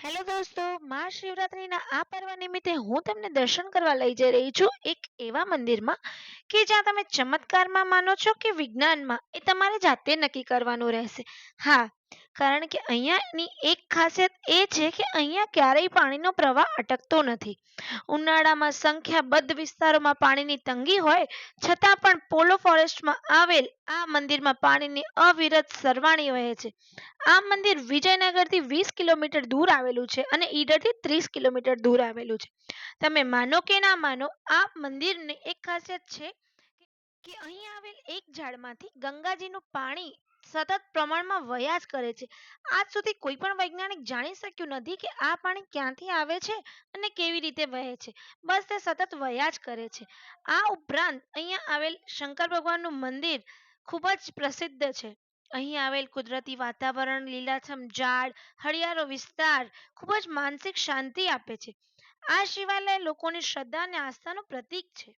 Hello દોસ્તો, મહાશિવરાત્રિના આ પર્વ નિમિત્તે હું તમને દર્શન કરવા લઈ જઈ રહી છું એક એવા મંદિરમાં કે જ્યાં તમે ચમત્કારમાં માનો છો કે વિજ્ઞાનમાં એ તમારે જાતે નક્કી કરવાનું રહેશે. હા, કારણ કે અહીંયાની એક ખાસિયત એ છે કે અહીંયા ક્યારેય પાણીનો પ્રવાહ અટકતો નથી. ઉનાળામાં સંખ્યાબંધ વિસ્તારોમાં પાણીની તંગી હોય છતાં પણ પોલો ફોરેસ્ટમાં આવેલ આ મંદિરમાં પાણીની અવિરત સરવાણી વહે છે. આ મંદિર વિજયનગરથી 20 કિલોમીટર દૂર આવેલું છે અને ઈડરથી 30 કિલોમીટર દૂર આવેલું છે. તમે માનો કે ના માનો, આ મંદિરની એક ખાસિયત છે કે અહીં આવેલ એક ઝાડમાંથી ગંગાજીનું પાણી સતત પ્રમાણમાં વહ્યા જ કરે છે. આજ સુધી કોઈ પણ વૈજ્ઞાનિક જાણી શક્યું નથી કે આ પાણી ક્યાંથી આવે છે અને કેવી રીતે વહે છે. બસ તે સતત વહ્યા જ કરે છે. આ ઉપરાંત અહીંયા આવેલ શંકર ભગવાનનું મંદિર ખૂબ જ પ્રસિદ્ધ છે. અહીં આવેલ કુદરતી વાતાવરણ, લીલાછમ ઝાડ, હરિયાળો વિસ્તાર ખૂબ જ માનસિક શાંતિ આપે છે. આ શિવાલય લોકોની શ્રદ્ધા અને આસ્થાનું પ્રતીક છે.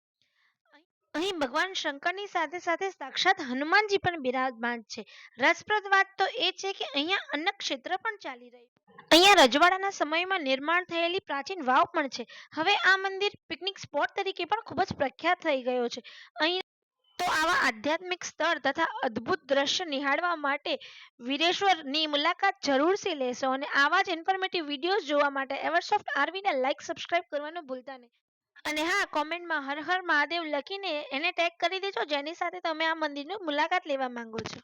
અહીં ભગવાન શંકરની સાથે સાથે સાક્ષાત હનુમાનજી પણ બિરાજમાન છે. રસપ્રદ વાત તો એ છે કે અહીંયા અન્ન ક્ષેત્ર પણ ચાલી રહ્યું છે. અહીંયા રજવાડાના સમયમાં નિર્માણ થયેલી પ્રાચીન વાવ પણ છે. હવે આ મંદિર પિકનિક સ્પોટ તરીકે પણ ખૂબ જ પ્રખ્યાત થઈ ગયો છે. અહીં તો આવા આધ્યાત્મિક સ્થળ તથા અદ્ભુત દ્રશ્ય નિહાળવા માટે વીરેશ્વરની મુલાકાત જરૂરથી લેશો અને આવા જ ઇન્ફોર્મેટિવ વિડીયોઝ જોવા માટે એવરસોફ્ટ આરવીને લાઈક સબસ્ક્રાઇબ કરવાનું ભૂલતા નહીં. અને હા, કોમેન્ટમાં હર હર મહાદેવ લખીને એને ટેગ કરી દેજો જેની સાથે તમે આ મંદિરની મુલાકાત લેવા માંગો છો.